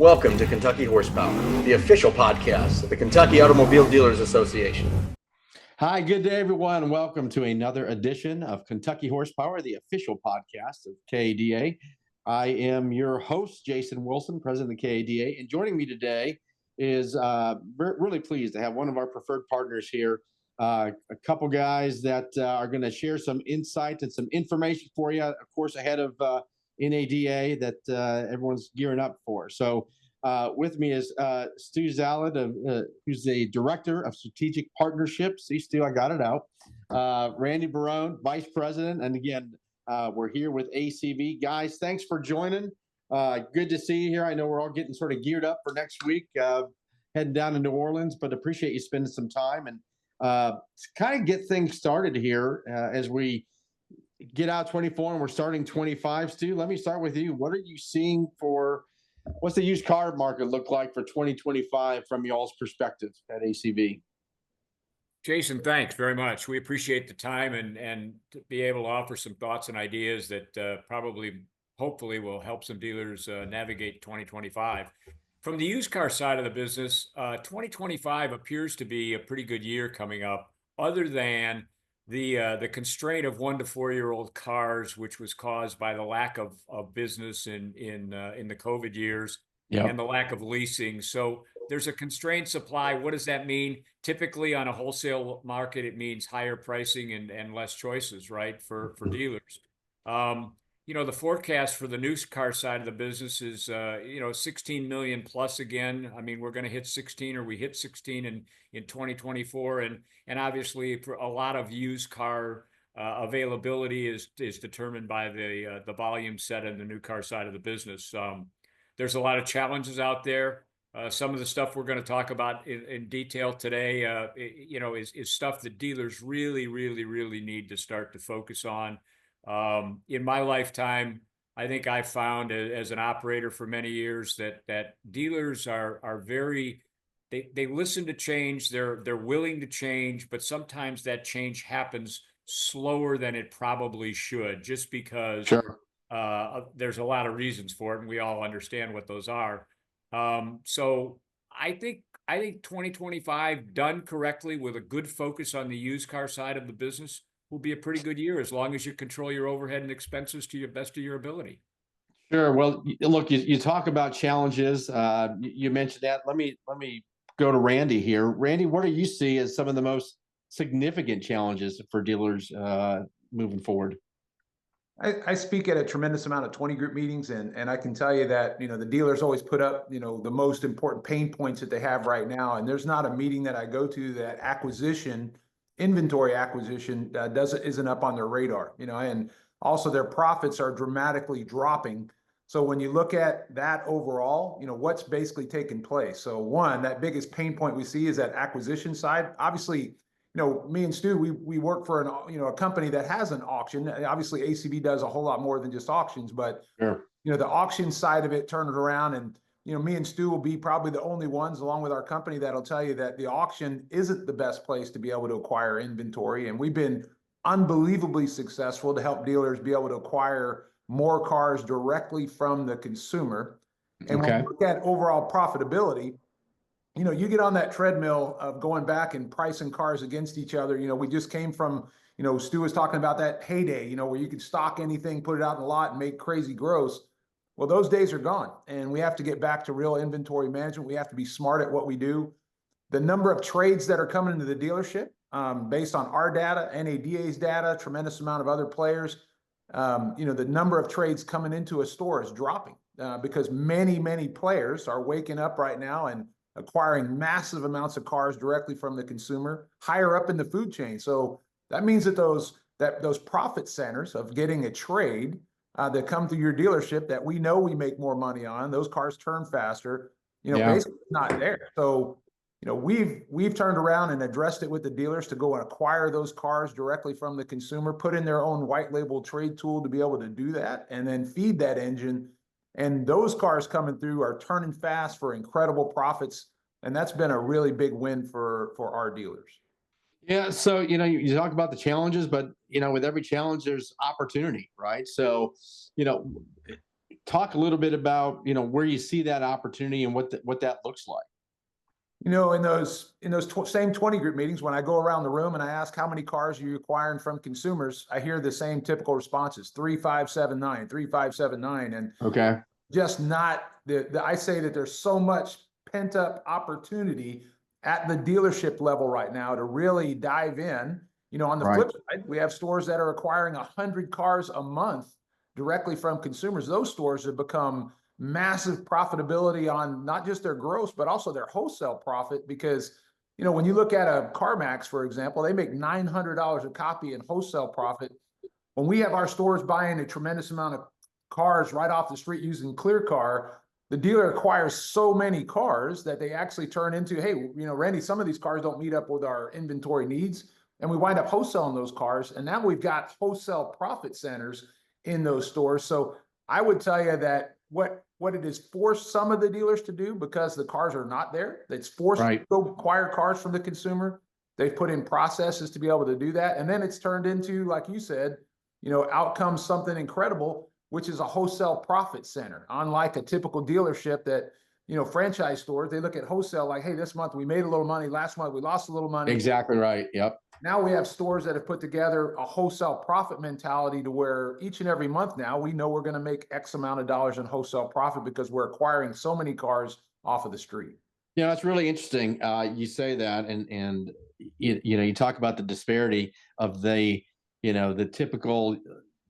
Welcome to Kentucky Horsepower, the official podcast of the Kentucky Automobile Dealers Association. Hi, good day, everyone. Welcome to another edition of Kentucky Horsepower, the official podcast of KADA. I am your host, Jason Wilson, president of the KADA, and joining me today is really pleased to have one of our preferred partners here, a couple guys that are going to share some insight and some information for you, of course, ahead of NADA that everyone's gearing up for. So with me is Stu Zalud, who's the Director of Strategic Partnerships. See, Stu, I got it out. Randy Barone, Vice President. And again, we're here with ACV. Guys, thanks for joining. Good to see you here. I know we're all getting sort of geared up for next week, heading down to New Orleans, but appreciate you spending some time. And to kind of get things started here as we get out 24 and we're starting 25. Stu, let me start with you. What are you seeing what's the used car market look like for 2025 from y'all's perspective at ACV? Jason, thanks very much. We appreciate the time and to be able to offer some thoughts and ideas that hopefully will help some dealers navigate 2025. From the used car side of the business, 2025 appears to be a pretty good year coming up, other than the constraint of 1 to 4 year old cars, which was caused by the lack of business in the COVID years. Yep. And the lack of leasing. So there's a constrained supply. What does that mean? Typically on a wholesale market, it means higher pricing and less choices, right, for dealers. The forecast for the new car side of the business is 16 million plus again. I mean, we're going to hit 16, or we hit 16 in 2024, and obviously for a lot of used car availability is determined by the volume set in the new car side of the business. There's a lot of challenges out there. Some of the stuff we're going to talk about in detail today, is stuff that dealers really, really, really need to start to focus on. In my lifetime, I think I found as an operator for many years that dealers are very, they listen to change. They're willing to change, but sometimes that change happens slower than it probably should, just because Sure. There's a lot of reasons for it, and we all understand what those are. So I think 2025 done correctly with a good focus on the used car side of the business will be a pretty good year, as long as you control your overhead and expenses to your best of your ability. Sure. Well, look, you talk about challenges. You mentioned that. Let me go to Randy here. Randy, what do you see as some of the most significant challenges for dealers moving forward? I speak at a tremendous amount of 20 group meetings, and I can tell you that, the dealers always put up, the most important pain points that they have right now. And there's not a meeting that I go to that inventory acquisition isn't up on their radar, and also their profits are dramatically dropping. So when you look at that overall, what's basically taking place. So one, that biggest pain point we see is that acquisition side. Obviously, me and Stu, we work for a company that has an auction. Obviously, ACV does a whole lot more than just auctions, but sure. The auction side of it, turn it around, and me and Stu will be probably the only ones, along with our company, that'll tell you that the auction isn't the best place to be able to acquire inventory. And we've been unbelievably successful to help dealers be able to acquire more cars directly from the consumer. And when we look at overall profitability, you get on that treadmill of going back and pricing cars against each other. We just came from, Stu was talking about that heyday, where you could stock anything, put it out in the lot and make crazy gross. Well, those days are gone, and we have to get back to real inventory management. We have to be smart at what we do. The number of trades that are coming into the dealership, based on our data, NADA's data, tremendous amount of other players, the number of trades coming into a store is dropping because many, many players are waking up right now and acquiring massive amounts of cars directly from the consumer, higher up in the food chain. So that means that those profit centers of getting a trade that come through your dealership that we know we make more money on, those cars turn faster, basically not there. So, we've turned around and addressed it with the dealers to go and acquire those cars directly from the consumer, put in their own white label trade tool to be able to do that, and then feed that engine. And those cars coming through are turning fast for incredible profits. And that's been a really big win for our dealers. Yeah. So, you talk about the challenges, but, with every challenge, there's opportunity, right? So, talk a little bit about, where you see that opportunity and what that looks like. In those same 20 group meetings, when I go around the room and I ask how many cars are you acquiring from consumers, I hear the same typical responses: 3,579, 3,579, and Okay. just not I say that there's so much pent up opportunity at the dealership level right now to really dive in. On the flip side, we have stores that are acquiring 100 cars a month directly from consumers. Those stores have become massive profitability on not just their gross, but also their wholesale profit. Because, when you look at a CarMax, for example, they make $900 a copy in wholesale profit. When we have our stores buying a tremendous amount of cars right off the street using ClearCar, the dealer acquires so many cars that they actually turn into, hey, Randy, some of these cars don't meet up with our inventory needs. And we wind up wholesaling those cars. And now we've got wholesale profit centers in those stores. So I would tell you that what it is forced some of the dealers to do, because the cars are not there, it's forced to go acquire cars from the consumer. They've put in processes to be able to do that. And then it's turned into, like you said, out comes something incredible, which is a wholesale profit center. Unlike a typical dealership that, franchise stores, they look at wholesale like, hey, this month we made a little money, last month we lost a little money. Exactly right. Yep. Now we have stores that have put together a wholesale profit mentality to where each and every month now we know we're going to make X amount of dollars in wholesale profit because we're acquiring so many cars off of the street. Yeah, that's really interesting. You say that, and you talk about the disparity of the typical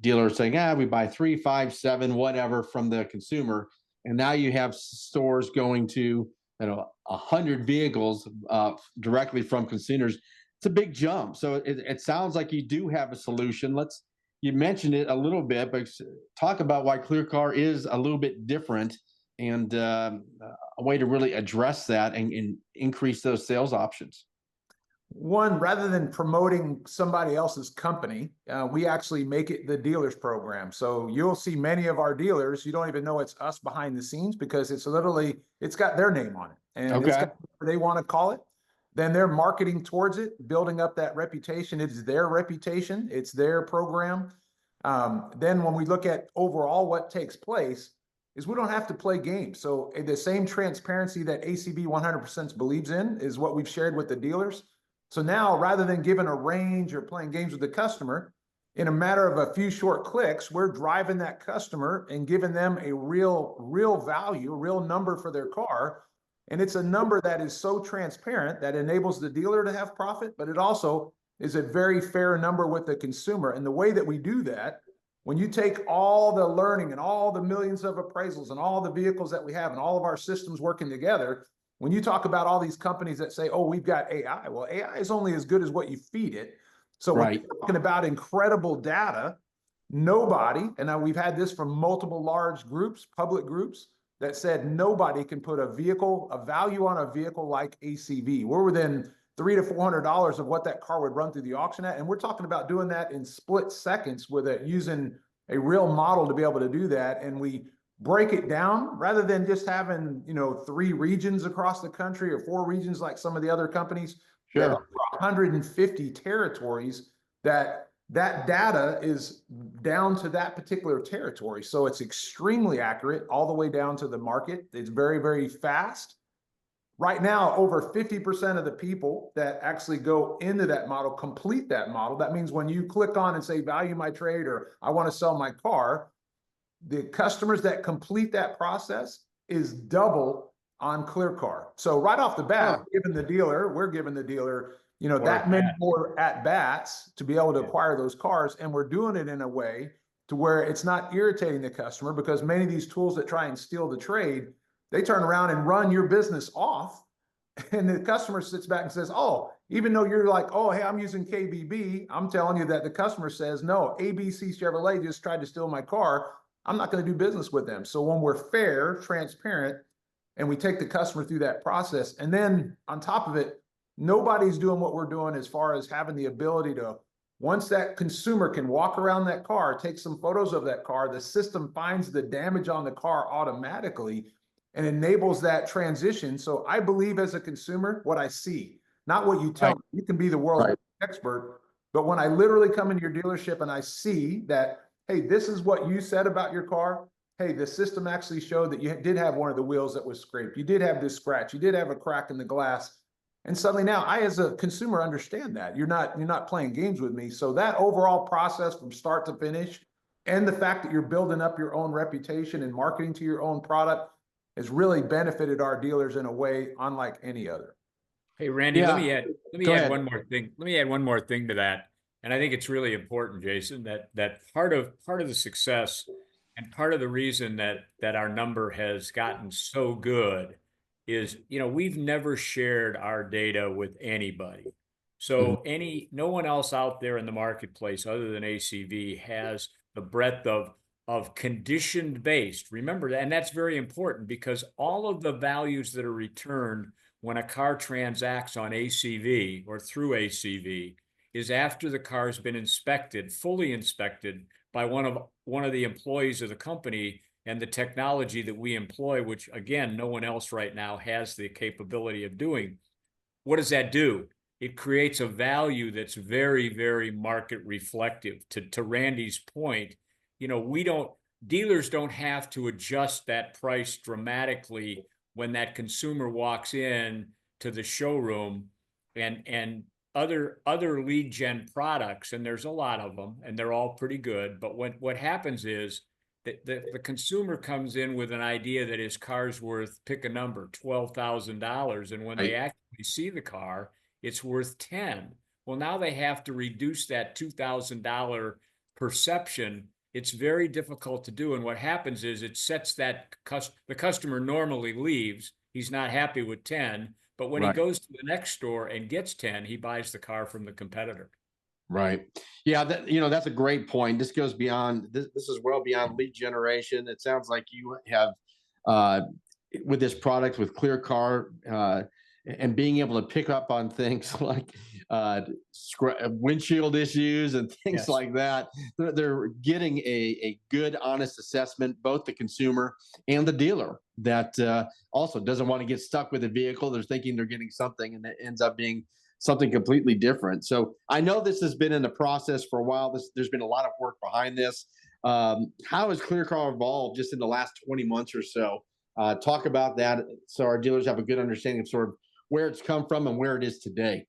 dealer saying, we buy 3, 5, 7, whatever from the consumer, and now you have stores going to 100 vehicles directly from consumers. It's a big jump. So it sounds like you do have a solution. You mentioned it a little bit, but talk about why ClearCar is a little bit different and a way to really address that and increase those sales options. One, rather than promoting somebody else's company, we actually make it the dealers program. So you'll see many of our dealers, you don't even know it's us behind the scenes, because it's got their name on it. And it's got whatever they want to call it. Then they're marketing towards it, building up that reputation. It is their reputation. It's their program. Then when we look at overall what takes place is we don't have to play games. So the same transparency that ACV 100% believes in is what we've shared with the dealers. So now, rather than giving a range or playing games with the customer, in a matter of a few short clicks, we're driving that customer and giving them a real value, a real number for their car. And it's a number that is so transparent that enables the dealer to have profit, but it also is a very fair number with the consumer. And the way that we do that, when you take all the learning and all the millions of appraisals and all the vehicles that we have and all of our systems working together, when you talk about all these companies that say, oh, we've got AI, well, AI is only as good as what you feed it. So when you're talking about incredible data, nobody, and now we've had this from multiple large groups, public groups, that said nobody can put a value on a vehicle like ACV. We're within $300 to $400 of what that car would run through the auction at. And we're talking about doing that in split seconds with it, using a real model to be able to do that. And we break it down rather than just having, 3 regions across the country or 4 regions like some of the other companies. Sure. 150 territories that data is down to that particular territory. So it's extremely accurate all the way down to the market. It's very, very fast. Right now, over 50% of the people that actually go into that model complete that model. That means when you click on and say, value my trade, or I want to sell my car, the customers that complete that process is double on ClearCar. So right off the bat, we're giving the dealer, that many more at bats to be able to acquire those cars. And we're doing it in a way to where it's not irritating the customer, because many of these tools that try and steal the trade, they turn around and run your business off. And the customer sits back and says, oh, even though you're like, oh, hey, I'm using KBB, I'm telling you that the customer says, no, ABC Chevrolet just tried to steal my car. I'm not going to do business with them. So when we're fair, transparent, and we take the customer through that process, and then on top of it, nobody's doing what we're doing as far as having the ability to, once that consumer can walk around that car, take some photos of that car, the system finds the damage on the car automatically and enables that transition. So I believe as a consumer, what I see, not what you tell me. You can be the world's expert, but when I literally come into your dealership and I see that, hey, this is what you said about your car, hey, the system actually showed that you did have one of the wheels that was scraped. You did have this scratch. You did have a crack in the glass. And suddenly now I, as a consumer, understand that you're not playing games with me. So that overall process from start to finish, and the fact that you're building up your own reputation and marketing to your own product has really benefited our dealers in a way unlike any other. Hey, Randy, Yeah. let me Go add ahead. one more thing. Let me add one more thing to that. And I think it's really important, Jason, that part of the success and part of the reason that our number has gotten so good is, we've never shared our data with anybody. So no one else out there in the marketplace other than ACV has the breadth of conditioned based. Remember that, and that's very important because all of the values that are returned when a car transacts on ACV or through ACV is after the car's been inspected, fully inspected by one of the employees of the company, and the technology that we employ, which again, no one else right now has the capability of doing. What does that do? It creates a value that's very, very market reflective. To Randy's point, dealers don't have to adjust that price dramatically when that consumer walks in to the showroom, and other lead gen products, and there's a lot of them, and they're all pretty good. But what happens is that the consumer comes in with an idea that his car's worth, pick a number, $12,000, and when they actually see the car, it's worth 10. Well, now they have to reduce that $2,000 perception. It's very difficult to do. And what happens is it sets that the customer normally leaves. He's not happy with 10, but when he goes to the next store and gets 10, he buys the car from the competitor. Right. Yeah. That's a great point. This goes beyond this. This is well beyond lead generation. It sounds like you have, with this product, with ClearCar, and being able to pick up on things like windshield issues and things like that. They're getting a good, honest assessment, both the consumer and the dealer, that also doesn't want to get stuck with a vehicle. They're thinking they're getting something, and it ends up being something completely different. So I know this has been in the process for a while. There's been a lot of work behind this. How has ClearCar evolved just in the last 20 months or so? Talk about that so our dealers have a good understanding of sort of where it's come from and where it is today.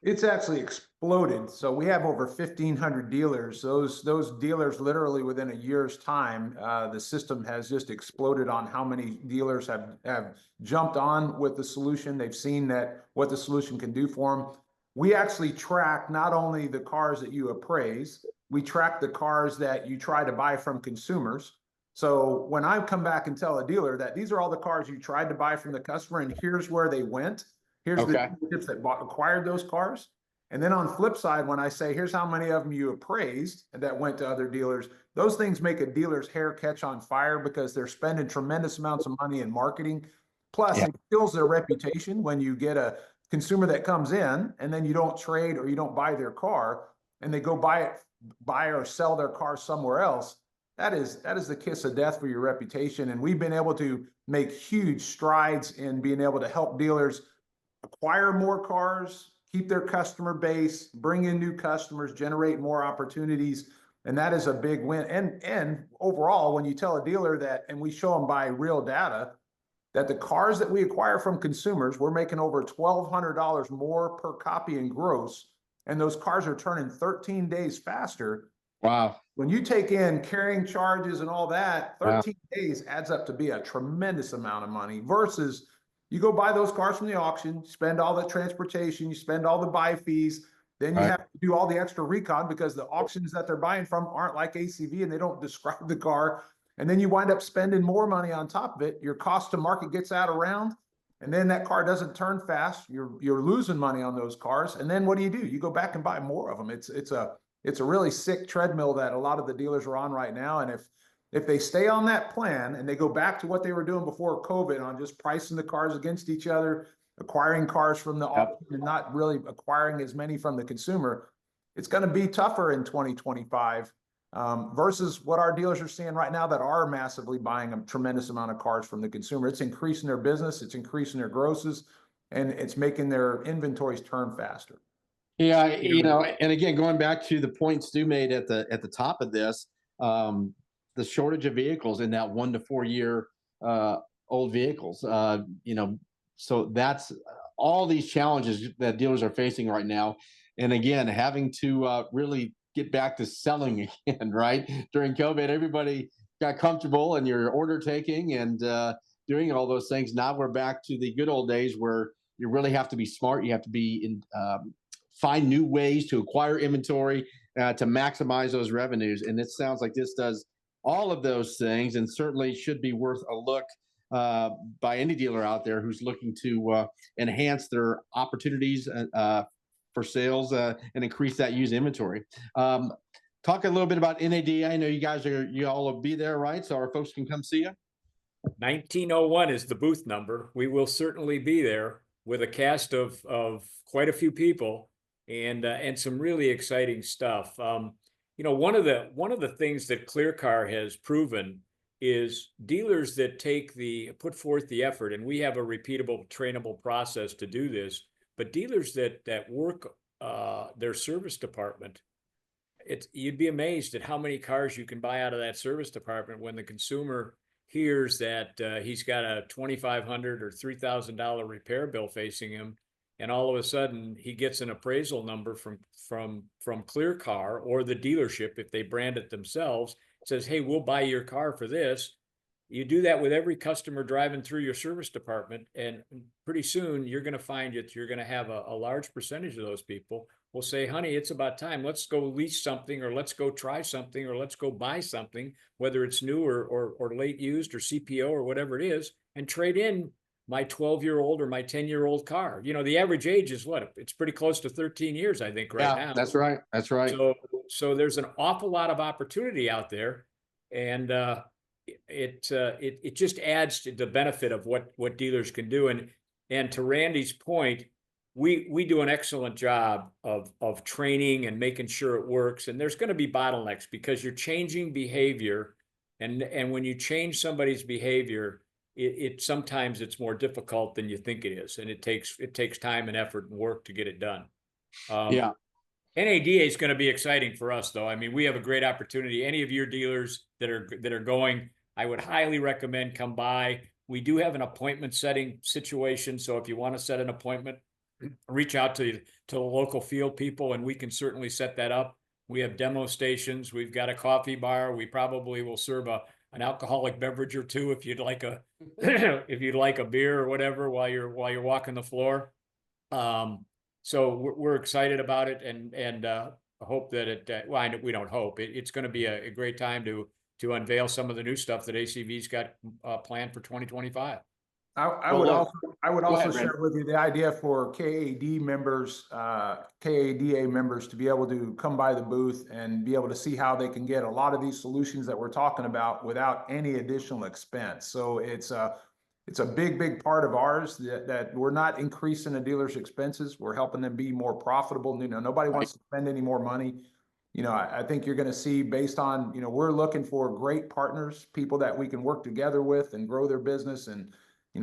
It's actually exploded. So we have over 1,500 dealers. Those dealers, literally within a year's time, the system has just exploded on how many dealers have jumped on with the solution. They've seen what the solution can do for them. We actually track not only the cars that you appraise, we track the cars that you try to buy from consumers. So when I come back and tell a dealer that these are all the cars you tried to buy from the customer, and here's where they went, here's the dealerships that acquired those cars. And then on the flip side, when I say, here's how many of them you appraised and that went to other dealers, those things make a dealer's hair catch on fire because they're spending tremendous amounts of money in marketing. Plus, it kills their reputation when you get a consumer that comes in and then you don't trade or you don't buy their car and they go buy or sell their car somewhere else. That is the kiss of death for your reputation. And we've been able to make huge strides in being able to help dealers acquire more cars, keep their customer base, bring in new customers, generate more opportunities. And that is a big win. And overall, when you tell a dealer that, and we show them by real data, that the cars that we acquire from consumers, we're making over $1,200 more per copy in gross, and those cars are turning 13 days faster. Wow. When you take in carrying charges and all that, 13 days adds up to be a tremendous amount of money versus you go buy those cars from the auction, spend all the transportation, you spend all the buy fees, then you have to do all the extra recon because the auctions that they're buying from aren't like ACV and they don't describe the car. And then you wind up spending more money on top of it. Your cost to market gets out of round, and then that car doesn't turn fast. You're losing money on those cars. And then what do? You go back and buy more of them. It's a really sick treadmill that a lot of the dealers are on right now. And if they stay on that plan and they go back to what they were doing before COVID on just pricing the cars against each other, acquiring cars from the auction and not really acquiring as many from the consumer, it's going to be tougher in 2025 versus what our dealers are seeing right now that are massively buying a tremendous amount of cars from the consumer. It's increasing their business, it's increasing their grosses, and it's making their inventories turn faster. Yeah, and again, going back to the point Stu made at the top of this, the shortage of vehicles in that 1 to 4 year old vehicles. So that's all these challenges that dealers are facing right now. And again, having to really get back to selling again, right? During COVID, everybody got comfortable in your order taking and doing all those things. Now we're back to the good old days where you really have to be smart. You have to be find new ways to acquire inventory to maximize those revenues. And it sounds like this does all of those things, and certainly should be worth a look by any dealer out there who's looking to enhance their opportunities for sales and increase that used inventory. Talk a little bit about NADA. I know you all will be there, right? So our folks can come see you. 1901 is the booth number. We will certainly be there with a cast of quite a few people and some really exciting stuff. One of the things that ClearCar has proven is dealers that put forth the effort, and we have a repeatable, trainable process to do this. But dealers that work their service department, you'd be amazed at how many cars you can buy out of that service department when the consumer hears that he's got a $2,500 or $3,000 repair bill facing him, and all of a sudden he gets an appraisal number from ClearCar or the dealership if they brand it themselves. It says, "Hey, we'll buy your car for this." You do that with every customer driving through your service department, and pretty soon you're going to find that you're going to have a large percentage of those people will say, "Honey, it's about time. Let's go lease something, or let's go try something, or let's go buy something, whether it's new or late used or CPO or whatever it is, and trade in my 12-year-old or my 10-year-old car." The average age is what? It's pretty close to 13 years, I think, right now. That's right. That's right. So there's an awful lot of opportunity out there, and it just adds to the benefit of what dealers can do. And to Randy's point, we do an excellent job of training and making sure it works. And there's going to be bottlenecks because you're changing behavior, and when you change somebody's behavior, it sometimes it's more difficult than you think it is, and it takes time and effort and work to get it done. NADA is going to be exciting for us, though. I mean, we have a great opportunity. Any of your dealers that are going, I would highly recommend come by. We do have an appointment setting situation, so if you want to set an appointment, reach out to the local field people, and we can certainly set that up. We have demo stations. We've got a coffee bar. We probably will serve an alcoholic beverage or two if you'd like a beer or whatever while you're walking the floor. So we're excited about it, and hope that we don't hope it's going to be a great time to unveil some of the new stuff that ACV's got planned for 2025. I would also share with you the idea for KADA members to be able to come by the booth and be able to see how they can get a lot of these solutions that we're talking about without any additional expense. So it's a big part of ours that we're not increasing the dealer's expenses. We're helping them be more profitable. Nobody wants to spend any more money. I think you're going to see, based on, we're looking for great partners, people that we can work together with and grow their business. And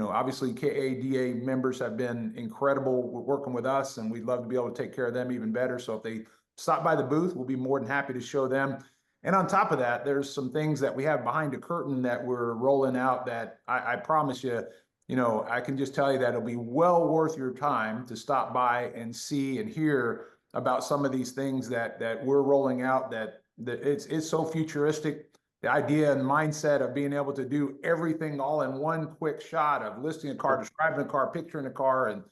obviously KADA members have been incredible working with us, and we'd love to be able to take care of them even better. So if they stop by the booth, we'll be more than happy to show them. And on top of that, there's some things that we have behind the curtain that we're rolling out that I promise you, I can just tell you that it'll be well worth your time to stop by and see and hear about some of these things that we're rolling out, that it's so futuristic. The idea and mindset of being able to do everything all in one quick shot of listing a car, describing a car, picturing a car, and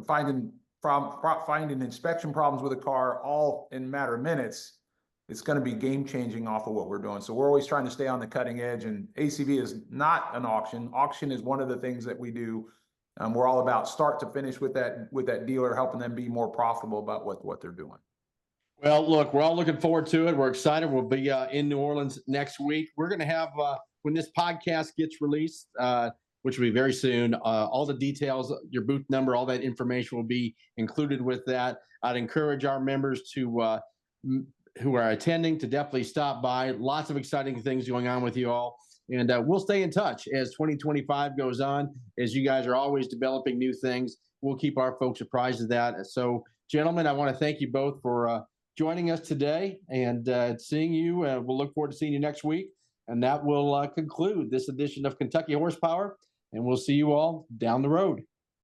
finding inspection problems with a car all in a matter of minutes. It's going to be game changing off of what we're doing. So we're always trying to stay on the cutting edge, and ACV is not an auction. Auction is one of the things that we do. We're all about start to finish with that dealer, helping them be more profitable about what they're doing. Well, look, we're all looking forward to it. We're excited. We'll be in New Orleans next week. We're going to have, when this podcast gets released, which will be very soon, all the details, your booth number, all that information will be included with that. I'd encourage our members to who are attending to definitely stop by. Lots of exciting things going on with you all. And we'll stay in touch as 2025 goes on. As you guys are always developing new things, we'll keep our folks apprised of that. So, gentlemen, I want to thank you both for joining us today and seeing you. We'll look forward to seeing you next week. And that will conclude this edition of Kentucky Horsepower. And we'll see you all down the road.